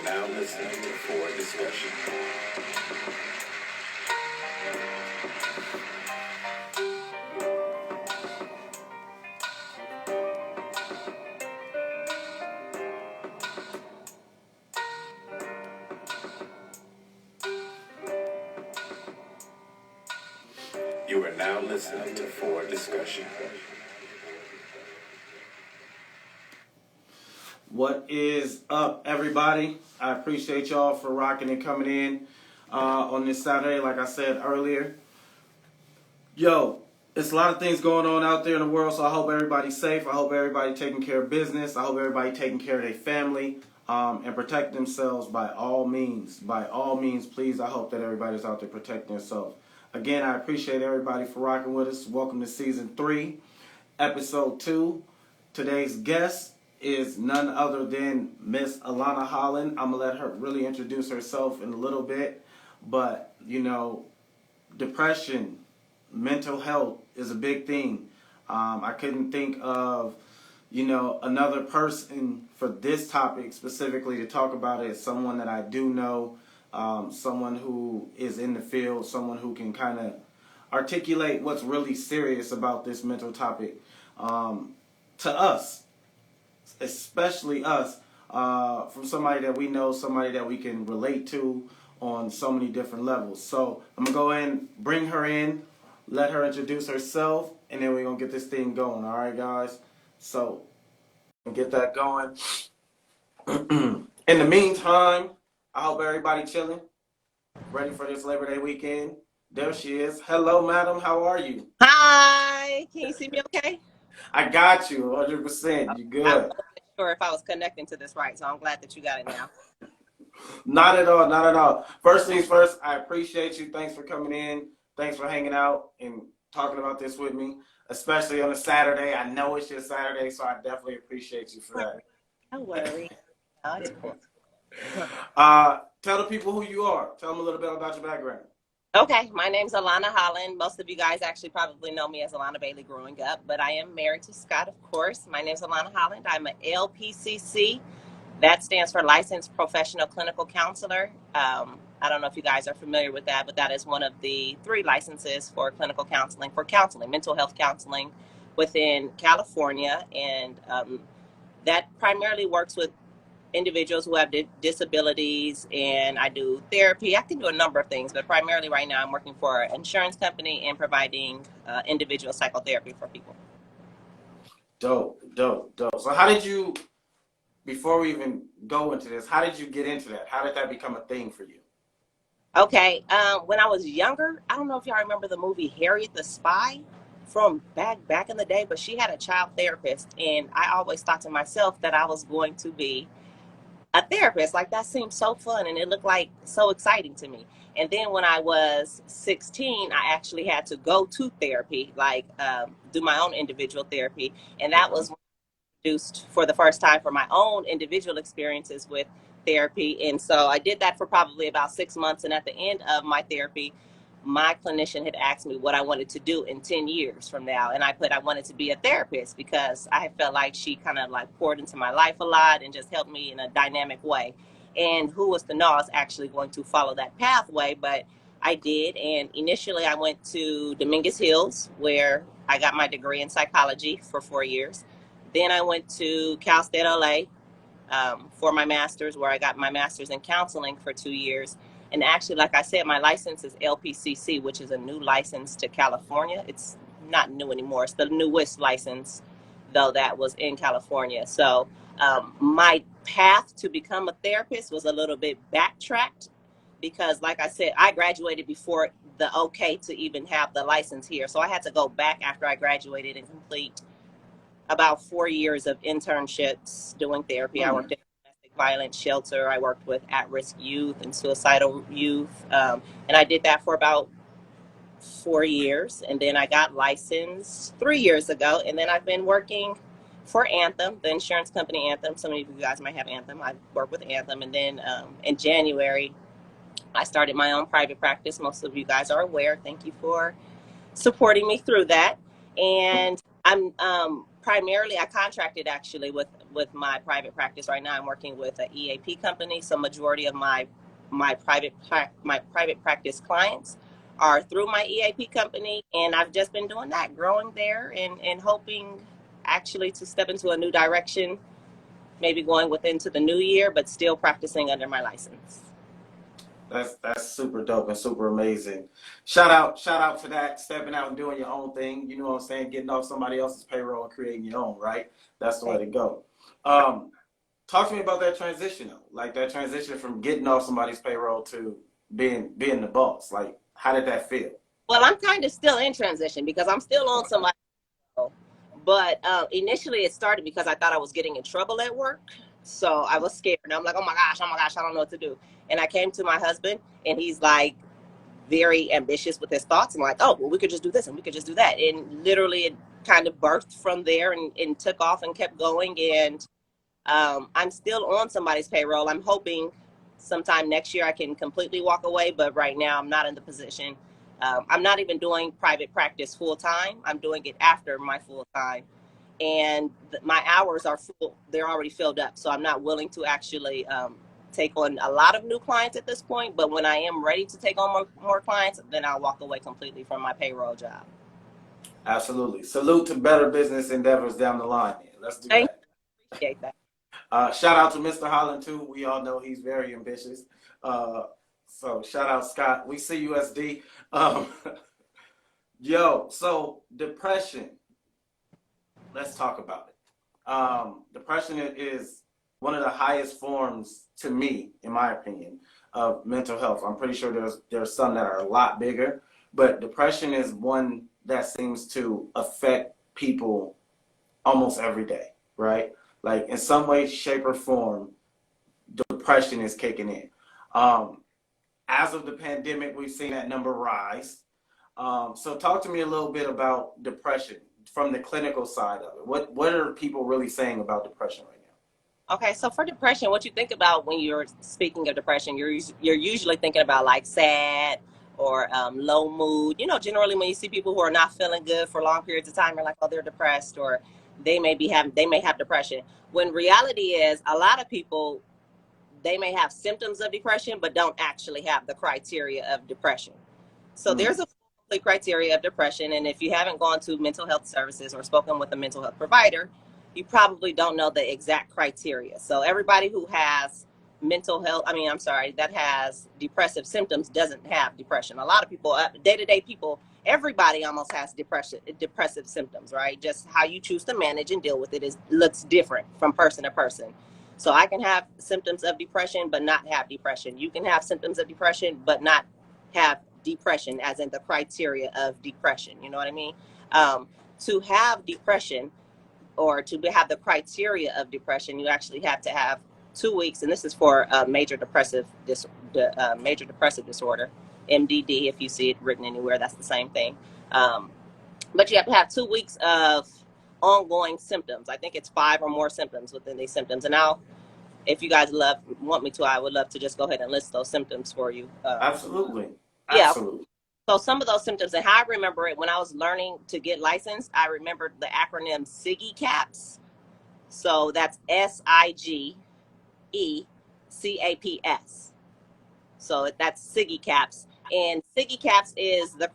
now listening to Forward Discussion. You are now listening to Forward Discussion. What is up, everybody? I appreciate y'all for rocking and coming in on this Saturday, like I said earlier. Yo, it's a lot of things going on out there in the world, so I hope everybody's safe. I hope everybody taking care of business. I hope everybody taking care of their family and protect themselves by all means. By all means, please, I hope that everybody's out there protecting themselves. Again, I appreciate everybody for rocking with us. Welcome to Season 3, Episode 2. Today's guest is none other than Miss Alana Holland. I'm going to let her really introduce herself in a little bit. But, you know, depression, mental health is a big thing. I couldn't think of, another person for this topic specifically to talk about it. Someone that I do know, someone who is in the field, someone who can kind of articulate what's really serious about this mental topic to us. Especially us, from somebody that we know, somebody that we can relate to on so many different levels. So I'm going to go ahead and bring her in, let her introduce herself, and then we're going to get this thing going. All right, guys? So get that going. In the meantime, I hope everybody chilling, ready for this Labor Day weekend. There she is. Hello, madam. How are you? Hi. Can you see me okay? I got you 100%. You good. I wasn't sure if I was connecting to this right, so I'm glad that you got it now. Not at all, not at all. First things first, I appreciate you. Thanks for coming in. Thanks for hanging out and talking about this with me, especially on a Saturday. I know it's just Saturday, so I definitely appreciate you for that. No worries. No, it's cool. Tell the people who you are. Tell them a little bit about your background. Okay, my name's Alana Holland. Most of you guys actually probably know me as Alana Bailey growing up, but I am married to Scott, of course. My name's Alana Holland. I'm an LPCC. That stands for Licensed Professional Clinical Counselor. I don't know if you guys are familiar with that, but that is one of the 3 licenses for clinical counseling, mental health counseling within California. And that primarily works with individuals who have disabilities, and I do therapy. I can do a number of things, but primarily right now I'm working for an insurance company and providing individual psychotherapy for people. Dope. So how did you, before we even go into this, how did you get into that? How did that become a thing for you? Okay, when I was younger, I don't know if y'all remember the movie Harriet the Spy from back in the day, but she had a child therapist, and I always thought to myself that I was going to be a therapist. Like, that seemed so fun, and it looked like so exciting to me. And then when I was 16, I actually had to go to therapy, like do my own individual therapy, and that was introduced for the first time for my own individual experiences with therapy. And so I did that for probably about 6 months, and at the end of my therapy, my clinician had asked me what I wanted to do in 10 years from now. And I put I wanted to be a therapist because I felt like she kind of like poured into my life a lot and just helped me in a dynamic way. And who was to know I was actually going to follow that pathway, but I did. And initially I went to Dominguez Hills, where I got my degree in psychology for 4 years. Then I went to Cal State LA for my master's, where I got my master's in counseling for 2 years. And actually, like I said, my license is LPCC, which is a new license to California. It's not new anymore. It's the newest license, though, that was in California. So my path to become a therapist was a little bit backtracked because, like I said, I graduated before the okay to even have the license here. So I had to go back after I graduated and complete about 4 years of internships doing therapy. I worked in violence shelter. I worked with at-risk youth and suicidal youth. And I did that for about 4 years. And then I got licensed 3 years ago. And then I've been working for Anthem, the insurance company Anthem. Some of you guys might have Anthem. I work with Anthem. And then in January, I started my own private practice. Most of you guys are aware. Thank you for supporting me through that. And I'm primarily, I contracted actually with with my private practice right now. I'm working with an EAP company, so majority of my private practice clients are through my EAP company, and I've just been doing that, growing there, and hoping actually to step into a new direction, maybe going within to the new year, but still practicing under my license. That's super dope and super amazing. Shout out for that, stepping out and doing your own thing. You know what I'm saying? Getting off somebody else's payroll and creating your own, right? That's the way to go. Talk to me about that transition though. Like that transition from getting off somebody's payroll to being the boss. Like, how did that feel? Well, I'm kind of still in transition because I'm still on somebody's payroll. But initially it started because I thought I was getting in trouble at work. So I was scared. And I'm like, oh my gosh, I don't know what to do. And I came to my husband, and he's like very ambitious with his thoughts. I'm like, oh, well, we could just do this and we could just do that. And literally it kind of birthed from there and took off and kept going. And I'm still on somebody's payroll. I'm hoping sometime next year I can completely walk away. But right now I'm not in the position. I'm not even doing private practice full time. I'm doing it after my full time. And my hours are full. They're already filled up. So I'm not willing to actually take on a lot of new clients at this point. But when I am ready to take on more clients, then I'll walk away completely from my payroll job. Absolutely. Salute to better business endeavors down the line. Let's do Thank that. you. Appreciate that. Shout out to Mr. Holland too. We all know he's very ambitious. So shout out Scott. We see you, SD. So depression. Let's talk about it. Depression is one of the highest forms, to me, in my opinion, of mental health. I'm pretty sure there's some that are a lot bigger, but depression is one that seems to affect people almost every day, right? Like in some way, shape, or form, depression is kicking in. As of the pandemic, we've seen that number rise. So talk to me a little bit about depression from the clinical side of it. What are people really saying about depression right now? Okay, so for depression, what you think about when you're speaking of depression, you're usually thinking about like sad or low mood. You know, generally when you see people who are not feeling good for long periods of time, you're like, oh, they're depressed, or they may have depression. When reality is, a lot of people, they may have symptoms of depression, but don't actually have the criteria of depression. So there's a complete criteria of depression. And if you haven't gone to mental health services or spoken with a mental health provider, you probably don't know the exact criteria. So everybody who has that has depressive symptoms doesn't have depression. A lot of people, day-to-day people, everybody almost has depressive symptoms, right? Just how you choose to manage and deal with it looks different from person to person. So I can have symptoms of depression, but not have depression. You can have symptoms of depression, but not have depression, as in the criteria of depression. You know what I mean? To have depression, or to have the criteria of depression, you actually have to have 2 weeks, and this is for major depressive disorder, MDD. If you see it written anywhere, that's the same thing. But you have to have 2 weeks of ongoing symptoms. I think it's 5 or more symptoms within these symptoms. And if you guys want me to, I would love to just go ahead and list those symptoms for you. Absolutely. Yeah. So some of those symptoms, and how I remember it when I was learning to get licensed, I remembered the acronym SIGE CAPS. So that's SIGE CAPS. So that's SIGE CAPS. And SIGE CAPS is the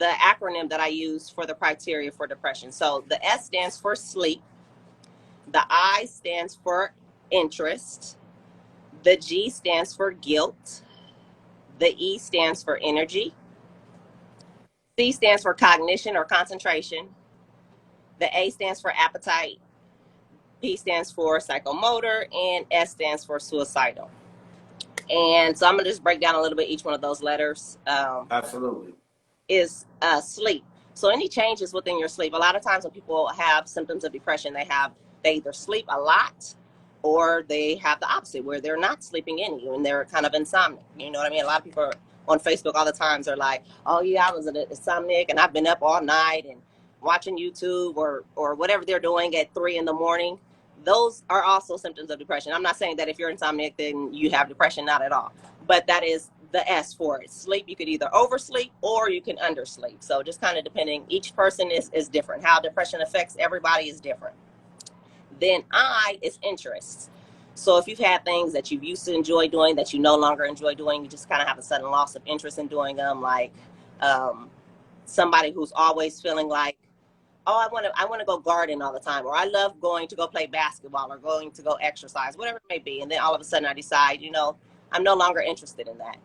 acronym that I use for the criteria for depression. So the S stands for sleep. The I stands for interest. The G stands for guilt. The E stands for energy. C stands for cognition or concentration. The A stands for appetite. P stands for psychomotor, and S stands for suicidal. And so I'm going to just break down a little bit each one of those letters. Absolutely. Is sleep. So any changes within your sleep, a lot of times when people have symptoms of depression, they either sleep a lot, or they have the opposite, where they're not sleeping any and they're kind of insomniac. You know what I mean? A lot of people on Facebook all the times are like, oh yeah, I was an insomniac and I've been up all night and watching YouTube or whatever they're doing at 3 a.m. Those are also symptoms of depression. I'm not saying that if you're insomniac, then you have depression, not at all. But that is the S for it. Sleep, you could either oversleep or you can undersleep. So just kind of depending, each person is different. How depression affects everybody is different. Then I is interests. So if you've had things that you used to enjoy doing that you no longer enjoy doing, you just kind of have a sudden loss of interest in doing them, like um, somebody who's always feeling like, oh, I want to go garden all the time, or I love going to go play basketball or going to go exercise, whatever it may be. And then all of a sudden I decide, I'm no longer interested in that.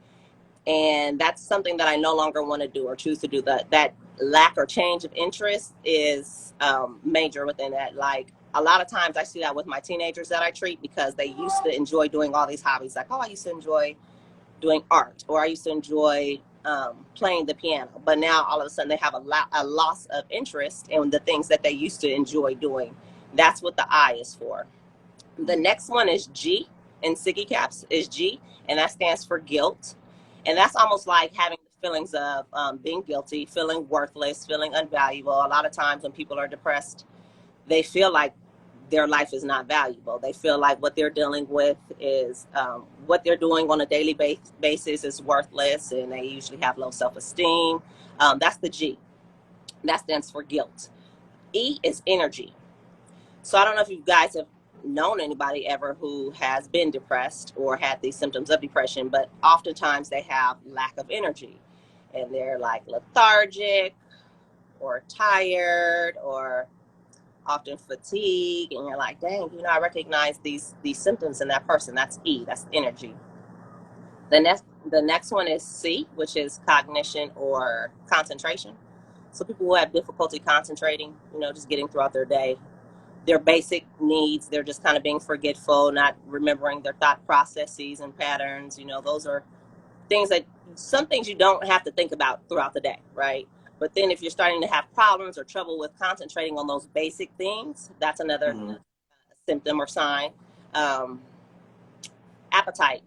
And that's something that I no longer want to do or choose to do. That lack or change of interest is major within that. Like a lot of times I see that with my teenagers that I treat, because they used to enjoy doing all these hobbies. Like, oh, I used to enjoy doing art, or I used to enjoy playing the piano. But now all of a sudden they have a loss of interest in the things that they used to enjoy doing. That's what the I is for. The next one is G in Siggy Caps is G, and that stands for guilt. And that's almost like having the feelings of being guilty, feeling worthless, feeling unvaluable. A lot of times when people are depressed, they feel like their life is not valuable. They feel like what they're dealing with is what they're doing on a daily basis is worthless, and they usually have low self-esteem. That's the G. That stands for guilt. E is energy. So I don't know if you guys have known anybody ever who has been depressed or had these symptoms of depression, but oftentimes they have lack of energy, and they're like lethargic or tired or often fatigue, and you're like, dang, I recognize these symptoms in that person. That's E, that's energy. The next one is C, which is cognition or concentration. So people who have difficulty concentrating, just getting throughout their day, their basic needs, they're just kind of being forgetful, not remembering their thought processes and patterns. Those are some things you don't have to think about throughout the day, right? But then if you're starting to have problems or trouble with concentrating on those basic things, that's another symptom or sign. Appetite.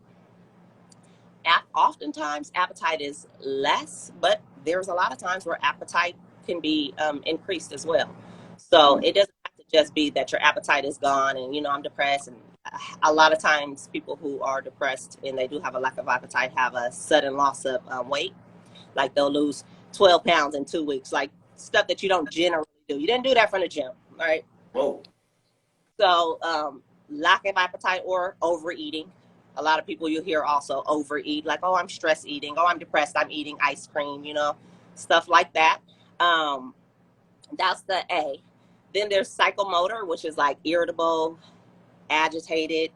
Oftentimes appetite is less, but there's a lot of times where appetite can be increased as well. So it doesn't have to just be that your appetite is gone and, I'm depressed. And a lot of times people who are depressed and they do have a lack of appetite have a sudden loss of weight. Like they'll lose 12 pounds in 2 weeks, like stuff that you don't generally do. You didn't do that from the gym, right? Whoa. So lack of appetite or overeating. A lot of people you hear also overeat, like, oh, I'm stress eating. Oh, I'm depressed. I'm eating ice cream, stuff like that. That's the A. Then there's psychomotor, which is like irritable, agitated.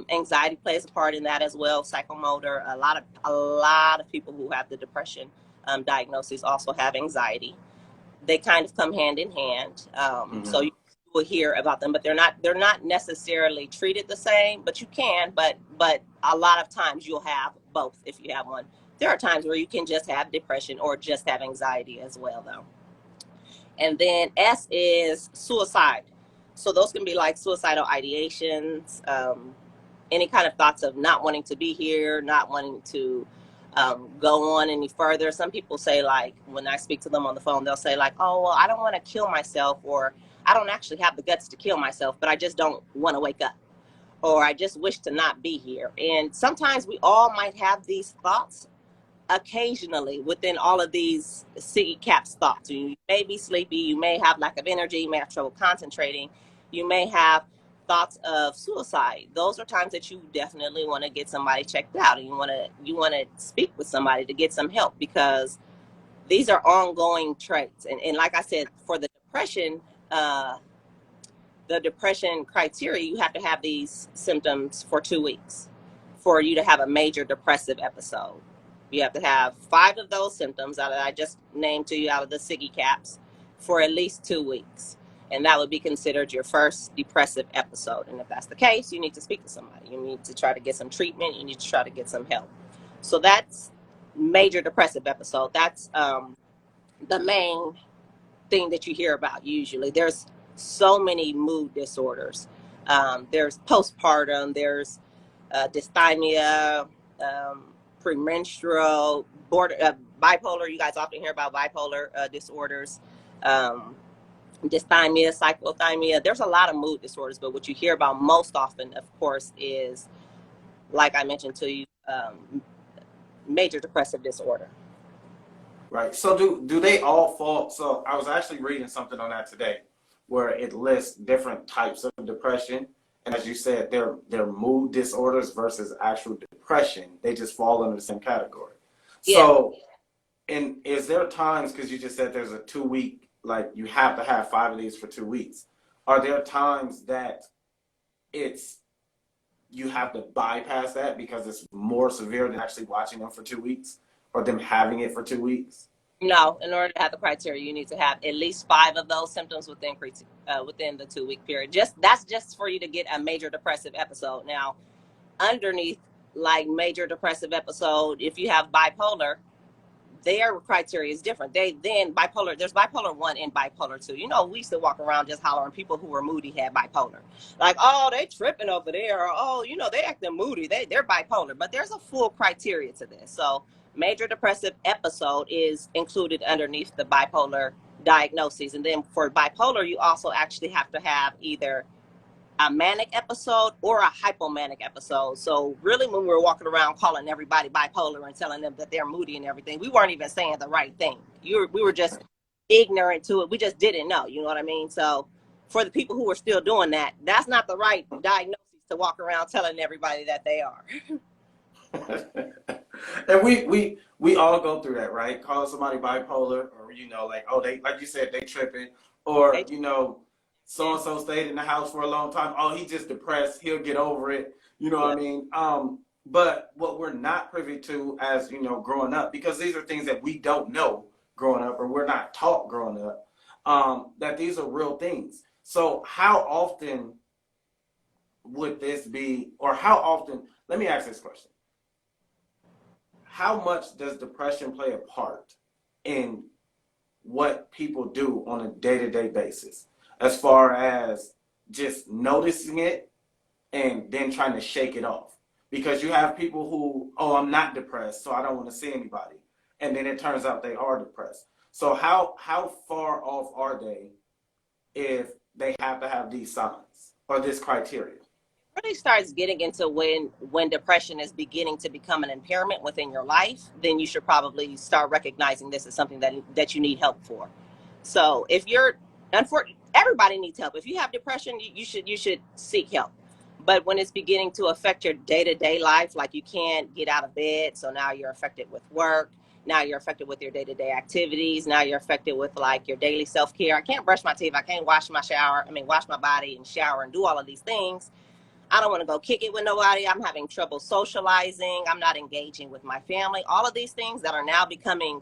Anxiety plays a part in that as well. Psychomotor. A lot of people who have the depression diagnosis also have anxiety. They kind of come hand in hand. So you will hear about them, but they're not necessarily treated the same. But you can. But a lot of times you'll have both if you have one. There are times where you can just have depression or just have anxiety as well, though. And then S is suicide. So those can be like suicidal ideations, any kind of thoughts of not wanting to be here, not wanting to go on any further. Some people say, like, when I speak to them on the phone, they'll say like, oh, well, I don't want to kill myself, or I don't actually have the guts to kill myself, but I just don't want to wake up, or I just wish to not be here. And sometimes we all might have these thoughts occasionally within all of these Siggy Caps thoughts. You may be sleepy, you may have lack of energy, you may have trouble concentrating, you may have thoughts of suicide. Those are times that you definitely want to get somebody checked out, and you want to speak with somebody to get some help, because these are ongoing traits. And like I said, for the depression criteria, you have to have these symptoms for 2 weeks for you to have a major depressive episode. You have to have 5 of those symptoms that I just named to you out of the Siggy Caps for at least 2 weeks. And that would be considered your first depressive episode. And if that's the case, you need to speak to somebody. You need to try to get some treatment. You need to try to get some help. So that's major depressive episode. That's the main thing that you hear about usually. There's so many mood disorders. There's postpartum. There's dysthymia, premenstrual, bipolar. You guys often hear about bipolar disorders, dysthymia, cyclothymia. There's a lot of mood disorders, but what you hear about most often, of course, is, like I mentioned to you, major depressive disorder. Right. So do they all fall? So I was actually reading something on that today. where it lists different types of depression. And as you said, they're mood disorders versus actual depression. They just fall under the same category. Yeah. So, and is there times, because you just said there's a 2 week, like you have to have 5 of these for 2 weeks. Are there times that it's you have to bypass that because it's more severe than actually watching them for 2 weeks or them having it for 2 weeks? No, in order to have the criteria, you need to have at least 5 of those symptoms within the 2 week period. That's just for you to get a major depressive episode. Now, underneath like major depressive episode, if you have bipolar, their criteria is different. There's bipolar 1 and bipolar 2. We used to walk around just hollering people who were moody had bipolar. Like, oh, they tripping over there, or oh, they acting moody. They're bipolar. But there's a full criteria to this. So major depressive episode is included underneath the bipolar diagnoses. And then for bipolar, you also actually have to have either a manic episode or a hypomanic episode. So really, when we were walking around calling everybody bipolar and telling them that they're moody and everything, we weren't even saying the right thing. We were just ignorant to it. We just didn't know. You know what I mean? So for the people who are still doing that, that's not the right diagnosis to walk around telling everybody that they are. And we all go through that, right? Call somebody bipolar, or like, oh, they, like you said, they tripping, or so and so stayed in the house for a long time. Oh, he just depressed. He'll get over it. You know what I mean? But what we're not privy to as growing up, because these are things that we don't know growing up, or we're not taught growing up, that these are real things. So how often would this be, or how often? Let me ask this question. How much does depression play a part in what people do on a day-to-day basis, as far as just noticing it and then trying to shake it off? Because you have people who, oh, I'm not depressed, so I don't want to see anybody. And then it turns out they are depressed. So how far off are they if they have to have these signs or this criteria? Really starts getting into when depression is beginning to become an impairment within your life, then you should probably start recognizing this as something that you need help for. So if you're, everybody needs help. If you have depression, you should seek help. But when it's beginning to affect your day-to-day life, like you can't get out of bed, so now you're affected with work, now you're affected with your day-to-day activities, now you're affected with like your daily self-care. I can't brush my teeth, I can't wash my body and shower and do all of these things. I don't want to go kick it with nobody. I'm having trouble socializing. I'm not engaging with my family. All of these things that are now becoming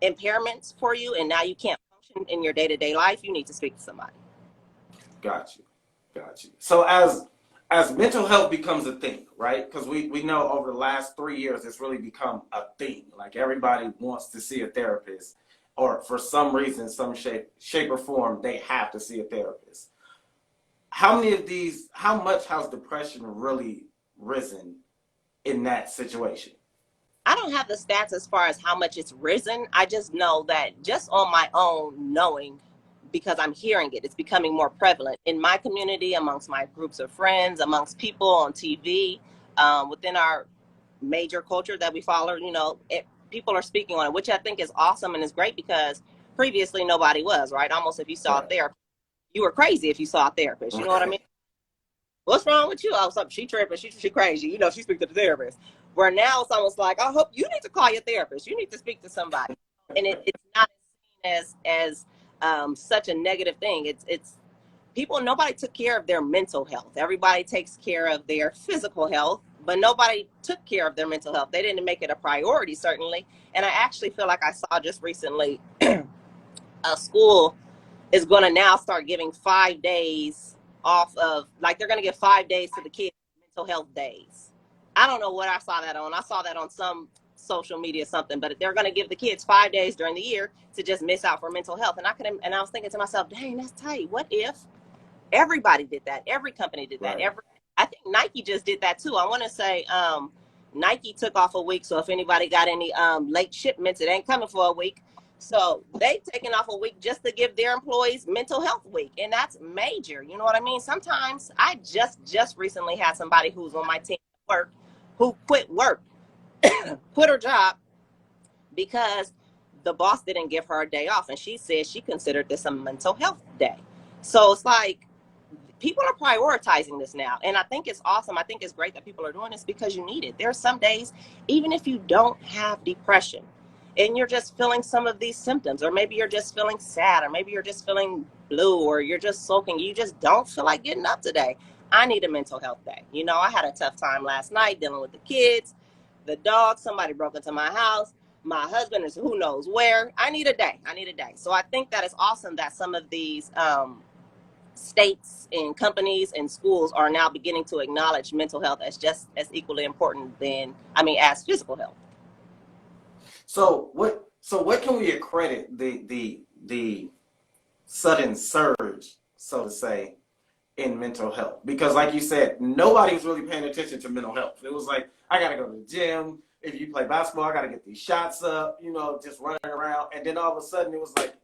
impairments for you, and now you can't function in your day-to-day life. You need to speak to somebody. Got you. So as mental health becomes a thing, right? Because we know over the last 3 years, it's really become a thing. Like everybody wants to see a therapist, or for some reason, some shape or form, they have to see a therapist. How much has depression really risen in that situation? I don't have the stats as far as how much it's risen. I just know that just on my own knowing, because I'm hearing it's becoming more prevalent in my community, amongst my groups of friends, amongst people on TV, within our major culture that we follow, people are speaking on it, which I think is awesome and is great, because previously nobody was, right? Almost if you saw a therapist, you were crazy if you saw a therapist. You know what I mean? What's wrong with you? Oh, something, she tripping, she crazy. She speak to the therapist. Where now it's almost like, I hope you need to call your therapist. You need to speak to somebody. And it's not seen as such a negative thing. It's people, nobody took care of their mental health. Everybody takes care of their physical health, but nobody took care of their mental health. They didn't make it a priority, certainly. And I actually feel like I saw just recently a school is going to now start giving 5 days off of, like, they're going to give 5 days to the kids mental health days. I don't know what I saw that on. I saw that on some social media something, but they're going to give the kids 5 days during the year to just miss out for mental health. And I was thinking to myself, dang, that's tight. What if everybody did that? Every company did that. Right. I think Nike just did that too. I want to say Nike took off a week. So if anybody got any late shipments, it ain't coming for a week. So they've taken off a week just to give their employees mental health week. And that's major. You know what I mean? Sometimes I just recently had somebody who's on my team at work who quit work, quit her job because the boss didn't give her a day off, and she said she considered this a mental health day. So it's like people are prioritizing this now, and I think it's awesome. I think it's great that people are doing this because you need it. There are some days, even if you don't have depression and you're just feeling some of these symptoms, or maybe you're just feeling sad, or maybe you're just feeling blue, or you're just sulking, you just don't feel like getting up today. I need a mental health day. You know, I had a tough time last night dealing with the kids, the dog, somebody broke into my house, my husband is who knows where. I need a day. So I think that it's awesome that some of these states and companies and schools are now beginning to acknowledge mental health as just as equally important as physical health. So what can we accredit the sudden surge, so to say, in mental health? Because like you said, nobody was really paying attention to mental health. It was like, I gotta go to the gym. If you play basketball, I gotta get these shots up, you know, just running around. And then all of a sudden it was like,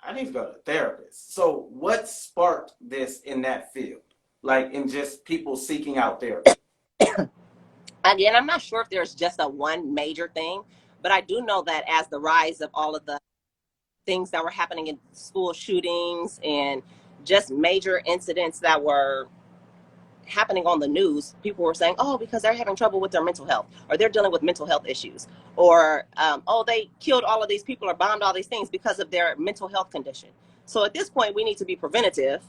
I need to go to a therapist. So what sparked this in that field? Like in just people seeking out therapy? Again, I'm not sure if there's just a one major thing, but I do know that as the rise of all of the things that were happening in school shootings and just major incidents that were happening on the news, people were saying, oh, because they're having trouble with their mental health, or they're dealing with mental health issues, or oh, they killed all of these people or bombed all these things because of their mental health condition. So at this point, we need to be preventative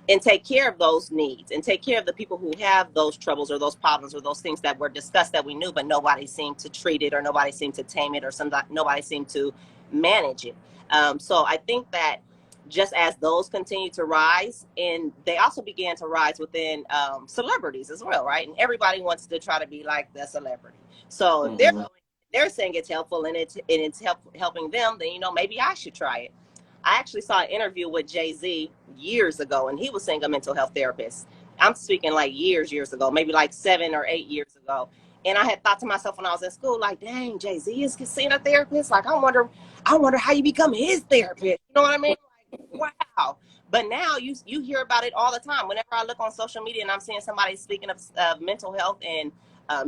and take care of those needs and take care of the people who have those troubles or those problems or those things that were discussed that we knew, but nobody seemed to treat it, or nobody seemed to tame it, or nobody seemed to manage it. So I think that just as those continue to rise, and they also began to rise within celebrities as well, right? And everybody wants to try to be like the celebrity. So if they're saying it's helpful and it's helping them, then, you know, maybe I should try it. I actually saw an interview with Jay-Z years ago, and he was seeing a mental health therapist. I'm speaking like years ago, maybe like 7 or 8 years ago. And I had thought to myself when I was in school, like, dang, Jay-Z is seeing a therapist. Like, I wonder how you become his therapist. You know what I mean? Like, wow. But now you hear about it all the time. Whenever I look on social media and I'm seeing somebody speaking of mental health and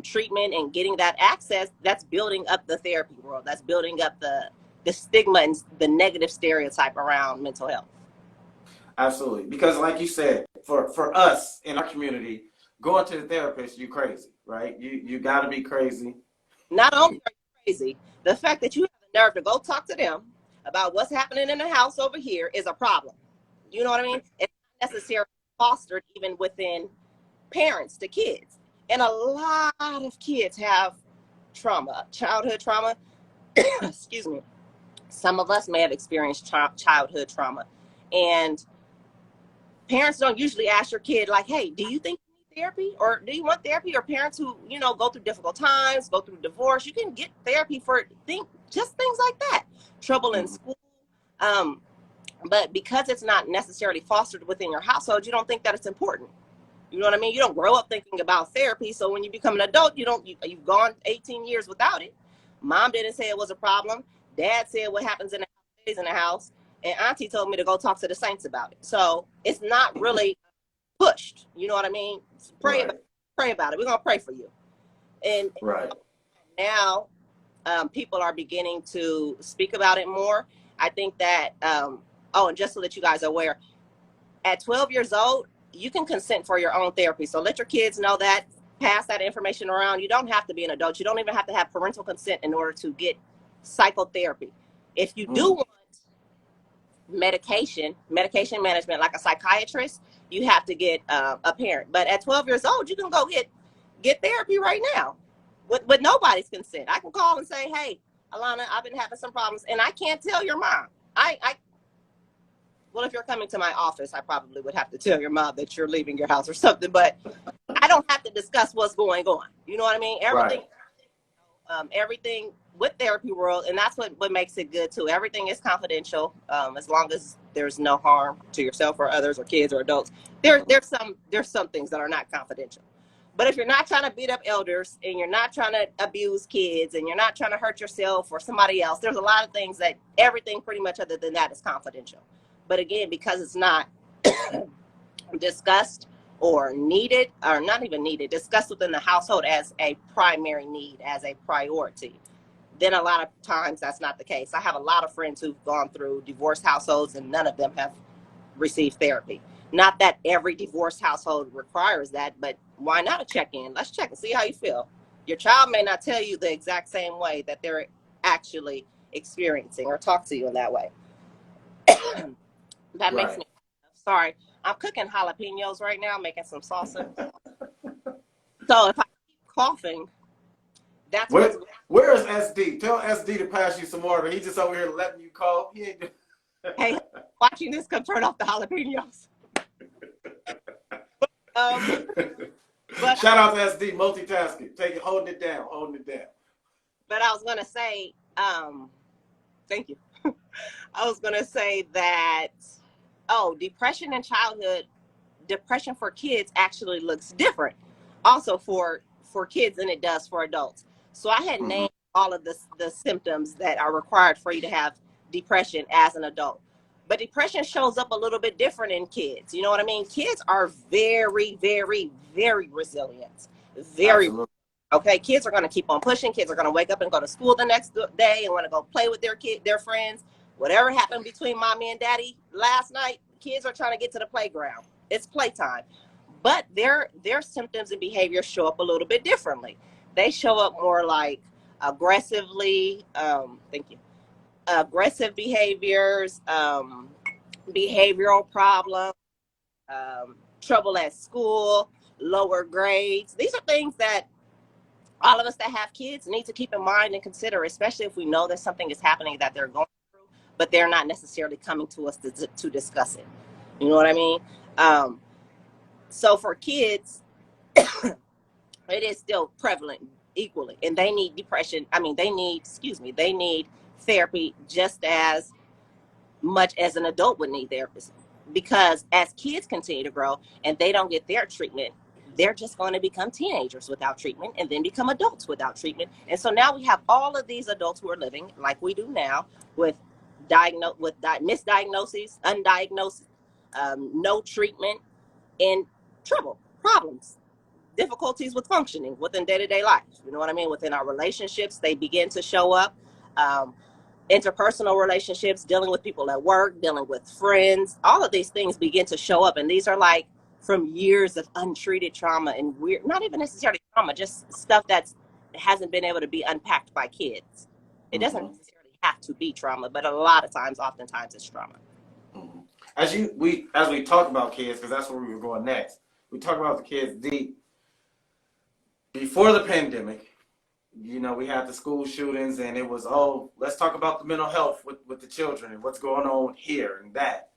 treatment and getting that access, that's building up the therapy world. That's building up the stigma and the negative stereotype around mental health. Absolutely. Because like you said, for us in our community, going to the therapist, you crazy, right? You got to be crazy. Not only are you crazy, the fact that you have the nerve to go talk to them about what's happening in the house over here is a problem. You know what I mean? It's not necessarily fostered even within parents to kids. And a lot of kids have trauma, childhood trauma. Excuse me. Some of us may have experienced childhood trauma. And parents don't usually ask your kid, like, hey, do you think you need therapy? Or do you want therapy? Or parents who, you know, go through difficult times, go through divorce, you can get therapy for just things like that. Trouble in school. But because it's not necessarily fostered within your household, you don't think that it's important. You know what I mean? You don't grow up thinking about therapy. So when you become an adult, you've gone 18 years without it. Mom didn't say it was a problem. Dad said what happens in the house stays in the house. And Auntie told me to go talk to the saints about it. So it's not really pushed. You know what I mean? Pray about it. We're going to pray for you. And now people are beginning to speak about it more. I think that, and just so that you guys are aware, at 12 years old, you can consent for your own therapy. So let your kids know that, pass that information around. You don't have to be an adult. You don't even have to have parental consent in order to get psychotherapy. If you do want medication management, like a psychiatrist, you have to get a parent. But at 12 years old, you can go get therapy right now with nobody's consent. I can call and say, hey, Alana, I've been having some problems, and I can't tell your mom. Well, if you're coming to my office, I probably would have to tell your mom that you're leaving your house or something, but I don't have to discuss what's going on. You know what I mean? Everything with therapy world, and that's what makes it good too. Everything is confidential, as long as there's no harm to yourself or others or kids or adults. There's some things that are not confidential. But if you're not trying to beat up elders, and you're not trying to abuse kids, and you're not trying to hurt yourself or somebody else, there's a lot of things that everything pretty much other than that is confidential. But again, because it's not discussed or needed, or not even needed, discussed within the household as a primary need, as a priority, then a lot of times that's not the case. I have a lot of friends who've gone through divorced households and none of them have received therapy. Not that every divorced household requires that, but why not a check-in? Let's check and see how you feel. Your child may not tell you the exact same way that they're actually experiencing or talk to you in that way. That makes Right. me sorry. I'm cooking jalapenos right now, making some salsa. So if I keep coughing, that's what's. Where is SD? Tell SD to pass you some water. He just over here letting you call. He ain't Hey, watching this come turn off the jalapenos. Um, but Shout out to SD, multitasking. Take it, holding it down. but I was gonna say, thank you. I was gonna say that depression in childhood, depression for kids actually looks different, also for kids than it does for adults. So I had named all of the symptoms that are required for you to have depression as an adult. But depression shows up a little bit different in kids. You know what I mean? Kids are very, very, very resilient. Very. Absolutely. Okay, kids are going to keep on pushing. Kids are going to wake up and go to school the next day and want to go play with their friends. Whatever happened between mommy and daddy last night, kids are trying to get to the playground. It's playtime. But their symptoms and behaviors show up a little bit differently. They show up more like aggressively, aggressive behaviors, behavioral problems, trouble at school, lower grades. These are things that all of us that have kids need to keep in mind and consider, especially if we know that something is happening that they're going through, but they're not necessarily coming to us to discuss it. You know what I mean? So for kids, it is still prevalent equally, and they need they need therapy just as much as an adult would need therapy. Because as kids continue to grow and they don't get their treatment, they're just going to become teenagers without treatment and then become adults without treatment. And so now we have all of these adults who are living like we do now with misdiagnoses, undiagnosed, no treatment, and trouble, problems, difficulties with functioning within day-to-day life. You know what I mean? Within our relationships, they begin to show up. Interpersonal relationships, dealing with people at work, dealing with friends, all of these things begin to show up. And these are like from years of untreated trauma and weird, not even necessarily trauma, just stuff that hasn't been able to be unpacked by kids. It doesn't necessarily have to be trauma, but a lot of times, oftentimes it's trauma. As we talk about kids, because that's where we were going next. We talk about the kids deep. Before the pandemic, you know, we had the school shootings and it was, let's talk about the mental health with the children and what's going on here and that.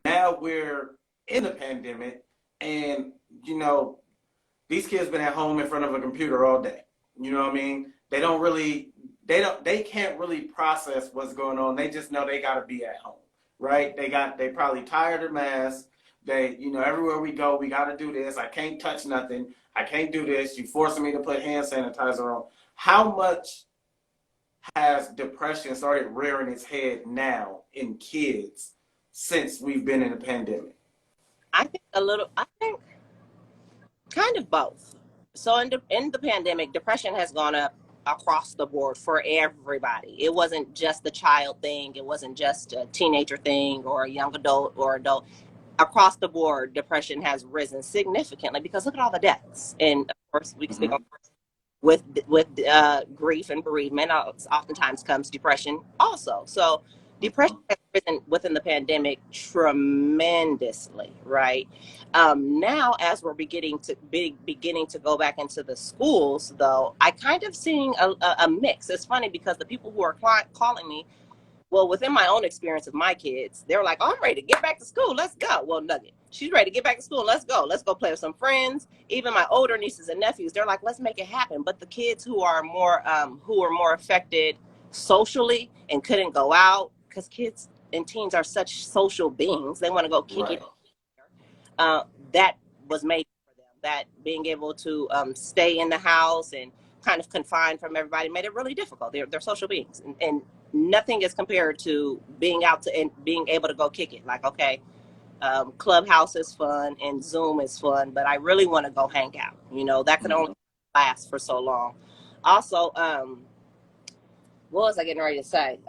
Now we're in a pandemic and, you know, these kids been at home in front of a computer all day. You know what I mean? They can't really process what's going on. They just know they got to be at home, right? They probably tired of masks. They, you know, everywhere we go, we got to do this. I can't touch nothing. I can't do this. You forcing me to put hand sanitizer on. How much has depression started rearing its head now in kids since we've been in a pandemic? I think kind of both. So in the pandemic, depression has gone up across the board for everybody. It wasn't just the child thing. It wasn't just a teenager thing or a young adult or adult. Across the board, depression has risen significantly because look at all the deaths. And of course, we can speak on with grief and bereavement. Oftentimes comes depression also. So depression has risen within the pandemic tremendously, right? Now, as we're beginning to go back into the schools, though, I kind of seeing a mix. It's funny because the people who are calling me, well, within my own experience of my kids, they're like, oh, I'm ready to get back to school. Let's go. Well, Nugget, she's ready to get back to school. Let's go. Let's go play with some friends. Even my older nieces and nephews, they're like, let's make it happen. But the kids who are more affected socially and couldn't go out, because kids and teens are such social beings, they want to go kick it. That was made for them. That being able to stay in the house and kind of confined from everybody made it really difficult. They're social beings, and nothing is compared to being out and being able to go kick it. Like, okay, Clubhouse is fun and Zoom is fun, but I really want to go hang out. You know, that can only last for so long. Also, what was I getting ready to say?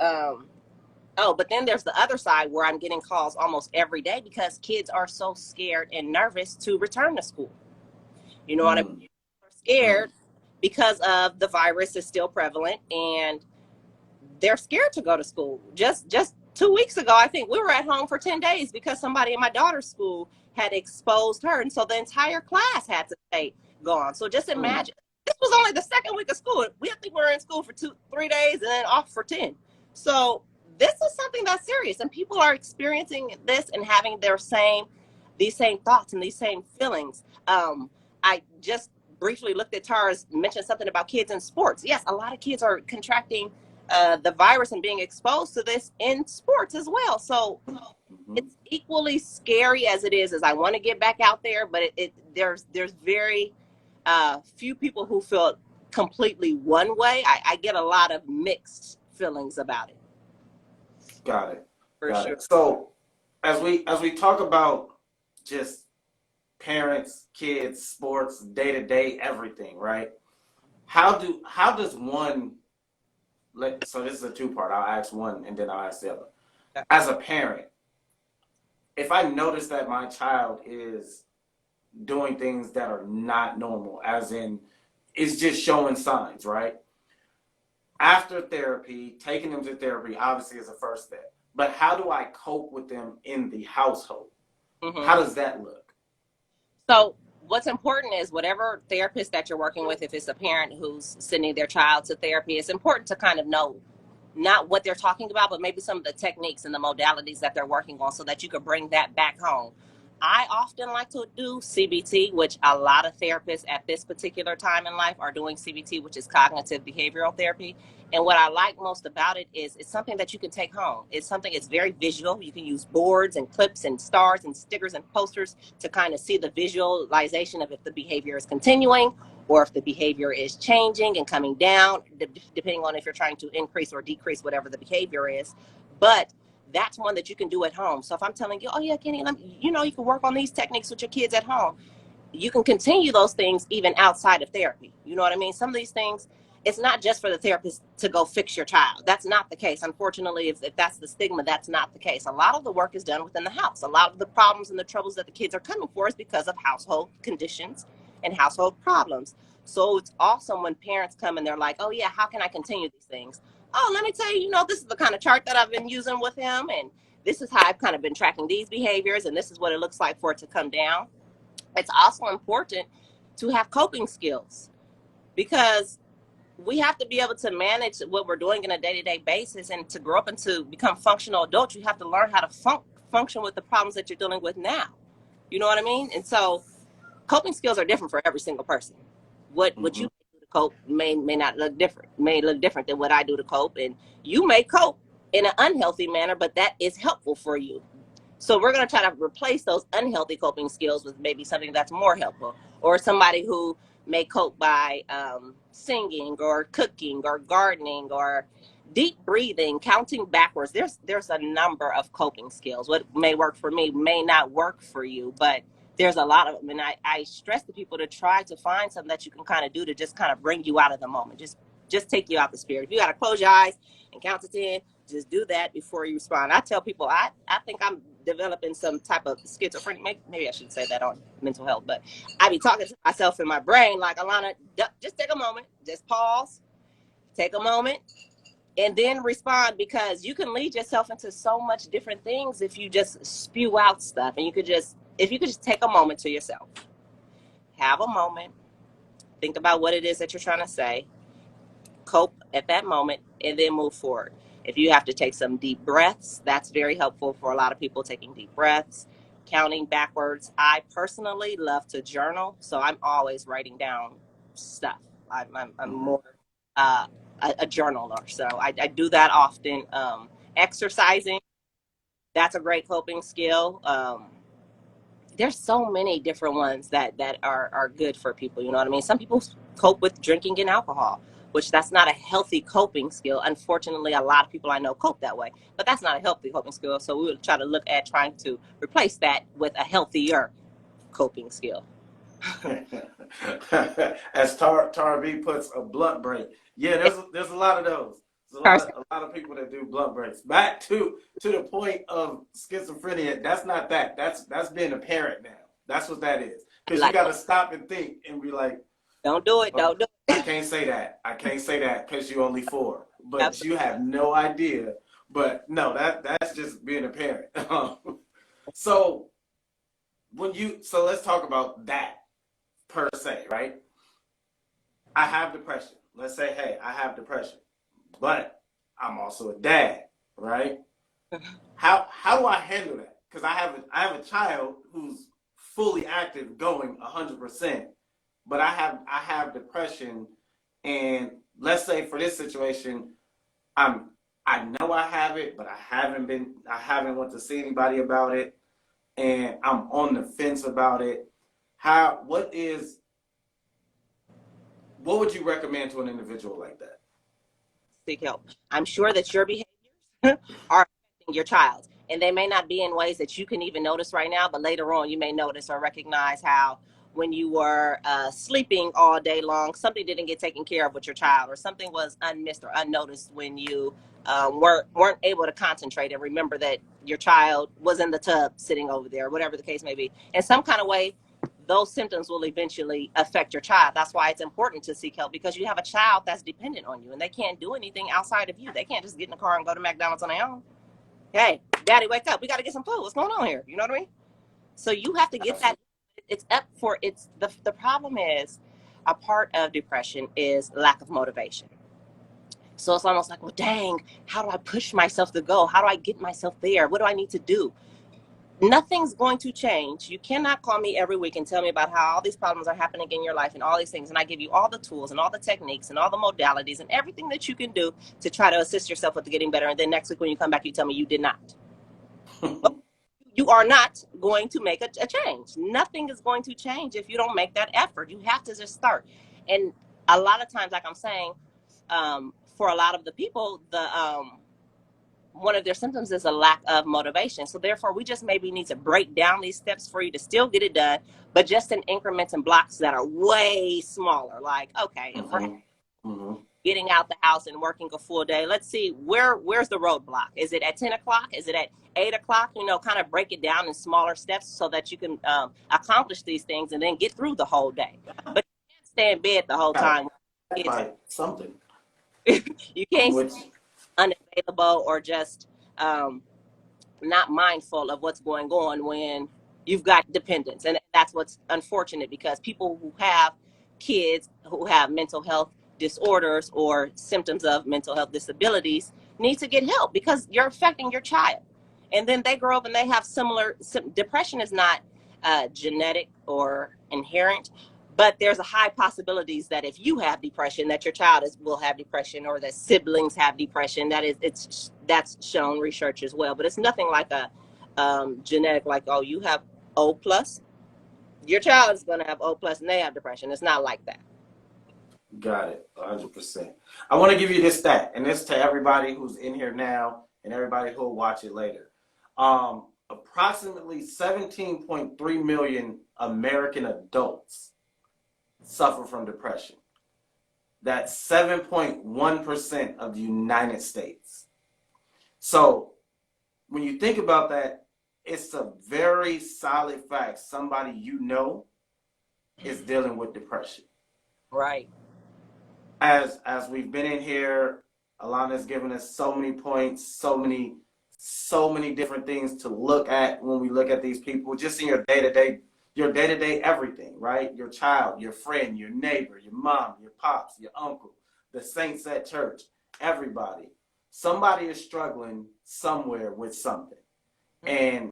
Oh, but then there's the other side where I'm getting calls almost every day because kids are so scared and nervous to return to school. You know what I mean? Mm, They're mm, scared because of the virus is still prevalent, and they're scared to go to school. Just 2 weeks ago, I think we were at home for 10 days because somebody in my daughter's school had exposed her, and so the entire class had to stay gone. So just mm. imagine, this was only the second week of school. We think we were in school for 2 3 days and then off for 10. So this is something that's serious, and people are experiencing this and having these same thoughts and these same feelings. I just briefly looked at Tara's mentioned something about kids in sports. Yes, a lot of kids are contracting the virus and being exposed to this in sports as well. So Mhm. it's equally scary as it is as I want to get back out there, but there's very few people who feel completely one way. I get a lot of mixed feelings about it, Got it. for Got sure. it. So as we talk about just parents, kids, sports, day to day, everything, right? How does one so this is a two part. I'll ask one and then I'll ask the other. As a parent, if I notice that my child is doing things that are not normal, as in is just showing signs, right? After therapy, taking them to therapy obviously is a first step. But how do I cope with them in the household? Mm-hmm. How does that look? So what's important is whatever therapist that you're working with, if it's a parent who's sending their child to therapy, it's important to kind of know not what they're talking about, but maybe some of the techniques and the modalities that they're working on so that you can bring that back home. I often like to do CBT, which a lot of therapists at this particular time in life are doing CBT, which is cognitive behavioral therapy. And what I like most about it is it's something that you can take home. It's very visual. You can use boards and clips and stars and stickers and posters to kind of see the visualization of if the behavior is continuing or if the behavior is changing and coming down, depending on if you're trying to increase or decrease whatever the behavior is. But that's one that you can do at home. So if I'm telling you, oh yeah, Kenny, you can work on these techniques with your kids at home, you can continue those things even outside of therapy. You know what I mean? Some of these things, it's not just for the therapist to go fix your child. That's not the case. Unfortunately, if that's the stigma, that's not the case. A lot of the work is done within the house. A lot of the problems and the troubles that the kids are coming for is because of household conditions and household problems. So it's awesome when parents come and they're like, oh yeah, how can I continue these things? Oh, let me tell you, this is the kind of chart that I've been using with him, and this is how I've kind of been tracking these behaviors, and this is what it looks like for it to come down. It's also important to have coping skills because we have to be able to manage what we're doing on a day-to-day basis, and to grow up and to become functional adults, you have to learn how to function with the problems that you're dealing with now. You know what I mean? And so coping skills are different for every single person. What Mm-hmm. you do to cope may not look different, may look different than what I do to cope, and you may cope in an unhealthy manner, but that is helpful for you. So we're going to try to replace those unhealthy coping skills with maybe something that's more helpful, or somebody who may cope by singing or cooking or gardening or deep breathing, counting backwards. There's a number of coping skills. What may work for me may not work for you, but there's a lot of them. And I stress to people to try to find something that you can kind of do to just kind of bring you out of the moment. Just take you out the spirit. If you got to close your eyes and count to 10, just do that before you respond. I tell people I think I'm developing some type of schizophrenia. Maybe I shouldn't say that on mental health, but I be talking to myself in my brain like, Alana, just take a moment, just pause, take a moment, and then respond, because you can lead yourself into so much different things if you just spew out stuff. And if you could just take a moment to yourself, have a moment, think about what it is that you're trying to say, cope at that moment, and then move forward. If you have to take some deep breaths, that's very helpful for a lot of people, taking deep breaths, counting backwards. I personally love to journal, so I'm always writing down stuff. I'm Mm-hmm. more uh, a journaler, so I do that often. Exercising, that's a great coping skill. There's so many different ones that are good for people. You know what I mean? Some people cope with drinking and alcohol, which that's not a healthy coping skill. Unfortunately, a lot of people I know cope that way, but that's not a healthy coping skill. So we would try to look at trying to replace that with a healthier coping skill. As Tar B puts, a blunt break. Yeah, there's a lot of those. a lot of people that do blunt breaks. Back to the point of schizophrenia. That's not that. That's being a parent now. That's what that is. Because you Like, got to stop and think and be like, don't do it. oh, Don't do I it. can't say that. I can't say that because you're only 4. But Absolutely. you have no idea. But no, that's just being a parent. So so let's talk about that per se, right? I have depression. Let's say, hey, I have depression, but I'm also a dad, right? How do I handle that? Because I have a child who's fully active, going 100%, but I have depression, and let's say for this situation, I know I have it, but I haven't went to see anybody about it, and I'm on the fence about it. What would you recommend to an individual like that? Seek help. I'm sure that your behaviors are affecting your child, and they may not be in ways that you can even notice right now, but later on you may notice or recognize how when you were sleeping all day long, something didn't get taken care of with your child, or something was unmissed or unnoticed when you weren't able to concentrate and remember that your child was in the tub sitting over there, whatever the case may be. In some kind of way, those symptoms will eventually affect your child. That's why it's important to seek help, because you have a child that's dependent on you, and they can't do anything outside of you. They can't just get in the car and go to McDonald's on their own. Hey, daddy, wake up. We got to get some food. What's going on here? You know what I mean? So you have to get that. It's up for it's the problem is a part of depression is lack of motivation. So it's almost like, well, dang, how do I push myself to go? How do I get myself there? What do I need to do? Nothing's going to change. You cannot call me every week and tell me about how all these problems are happening in your life and all these things. And I give you all the tools and all the techniques and all the modalities and everything that you can do to try to assist yourself with getting better. And then next week when you come back, you tell me you did not. You are not going to make a change. Nothing is going to change if you don't make that effort. You have to just start. And a lot of times, like I'm saying, for a lot of the people, one of their symptoms is a lack of motivation. So therefore, we just maybe need to break down these steps for you to still get it done, but just in increments and blocks that are way smaller. Like, okay, if we're getting out the house and working a full day, let's see where's the roadblock. Is it at 10 o'clock? Is it at 8 o'clock? Kind of break it down in smaller steps so that you can accomplish these things and then get through the whole day. But you can't stay in bed the whole time. Like something. You can't stay unavailable or just not mindful of what's going on when you've got dependents. And that's what's unfortunate, because people who have kids who have mental health disorders or symptoms of mental health disabilities need to get help, because you're affecting your child. And then they grow up and they have similar. Depression is not genetic or inherent, but there's a high possibilities that if you have depression, that your child will have depression, or that siblings have depression. That's shown research as well. But it's nothing like a genetic, like, oh, you have O plus, your child is going to have O plus and they have depression. It's not like that. Got it, 100%. I want to give you this stat, and this to everybody who's in here now and everybody who will watch it later. Approximately 17.3 million American adults suffer from depression. That's 7.1% of the United States. So when you think about that, it's a very solid fact. Somebody is dealing with depression. Right. As we've been in here, Alana's given us so many points, so many different things to look at when we look at these people, just in your day-to-day everything, right? Your child, your friend, your neighbor, your mom, your pops, your uncle, the saints at church, everybody. Somebody is struggling somewhere with something, and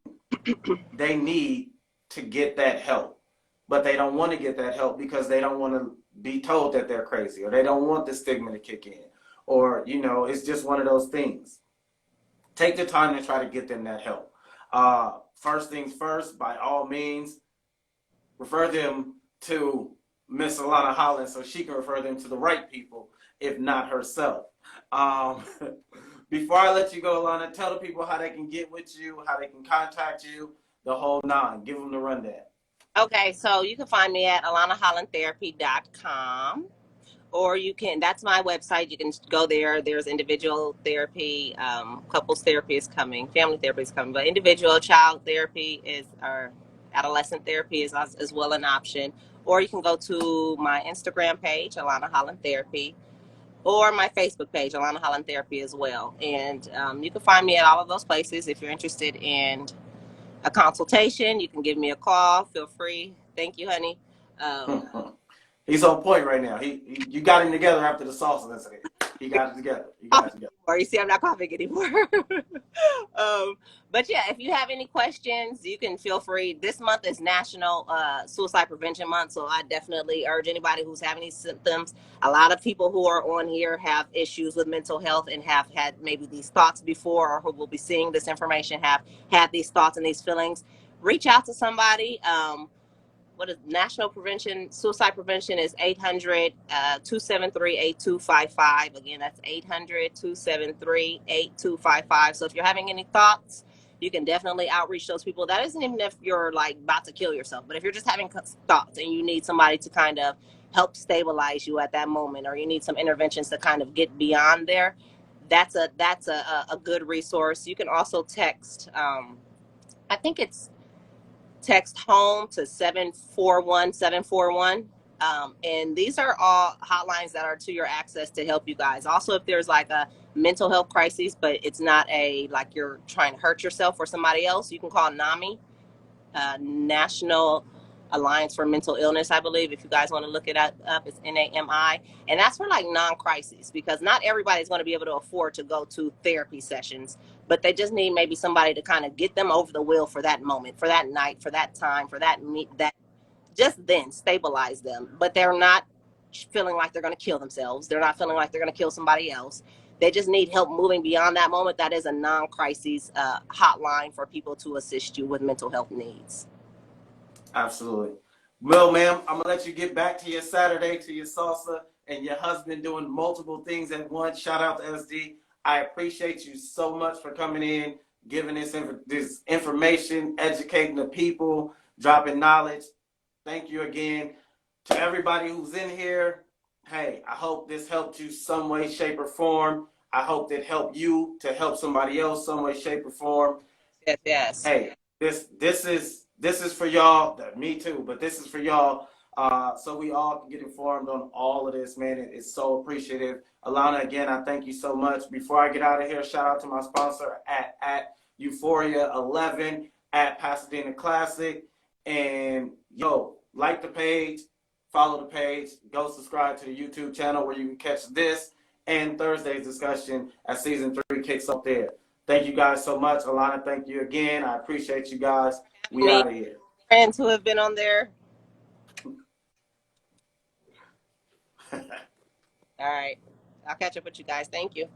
they need to get that help, but they don't want to get that help because they don't want to be told that they're crazy, or they don't want the stigma to kick in, or it's just one of those things. Take the time to try to get them that help. First things first, by all means, refer them to Miss Alana Holland so she can refer them to the right people, if not herself. Before I let you go, Alana, tell the people how they can get with you, how they can contact you, the whole nine. Give them the rundown. Okay, so you can find me at alanahollandtherapy.com, Or you can, that's my website. You can go there. There's individual therapy, couples therapy is coming, family therapy is coming, but individual child therapy is, or adolescent therapy is as well an option. Or you can go to my Instagram page, Alana Holland Therapy, or my Facebook page, Alana Holland Therapy as well. And you can find me at all of those places. If you're interested in a consultation, you can give me a call. Feel free. Thank you, honey. He's on point right now. You got him together after the salsa incident. He got it together. You got it together. Or you see, I'm not coughing anymore. But yeah, if you have any questions, you can feel free. This month is National Suicide Prevention Month, so I definitely urge anybody who's having these symptoms. A lot of people who are on here have issues with mental health and have had maybe these thoughts before, or who will be seeing this information have had these thoughts and these feelings. Reach out to somebody. What is National Prevention, Suicide Prevention is 800-273-8255. Again, that's 800-273-8255. So if you're having any thoughts, you can definitely outreach those people. That isn't even if you're like about to kill yourself, but if you're just having thoughts and you need somebody to kind of help stabilize you at that moment, or you need some interventions to kind of get beyond there, that's a good resource. You can also text, I think it's text home to 741-741. And these are all hotlines that are to your access to help you guys. Also, if there's like a mental health crisis, but it's not a, like you're trying to hurt yourself or somebody else, you can call NAMI, National Alliance for Mental Illness, I believe. If you guys want to look it up, it's NAMI. And that's for like non-crisis, because not everybody's going to be able to afford to go to therapy sessions, but they just need maybe somebody to kind of get them over the wheel for that moment, for that night, for that time, for that just then stabilize them. But they're not feeling like they're going to kill themselves. They're not feeling like they're going to kill somebody else. They just need help moving beyond that moment. That is a non-crisis hotline for people to assist you with mental health needs. Absolutely. Well, ma'am, I'm going to let you get back to your Saturday, to your salsa, and your husband doing multiple things at once. Shout out to SD. I appreciate you so much for coming in, giving this information, educating the people, dropping knowledge. Thank you again. To everybody who's in here, hey, I hope this helped you some way, shape, or form. I hope that helped you to help somebody else some way, shape, or form. Yes. Hey, this is for y'all. Me too, but this is for y'all. So we all can get informed on all of this, man. It's so appreciative. Alana, again, I thank you so much. Before I get out of here, shout out to my sponsor at Euphoria 11 at Pasadena Classic. And yo, like the page, follow the page, go subscribe to the YouTube channel where you can catch this and Thursday's discussion as season 3 kicks off there. Thank you guys so much. Alana, thank you again. I appreciate you guys. We out of here. Friends who have been on there. All right. I'll catch up with you guys. Thank you.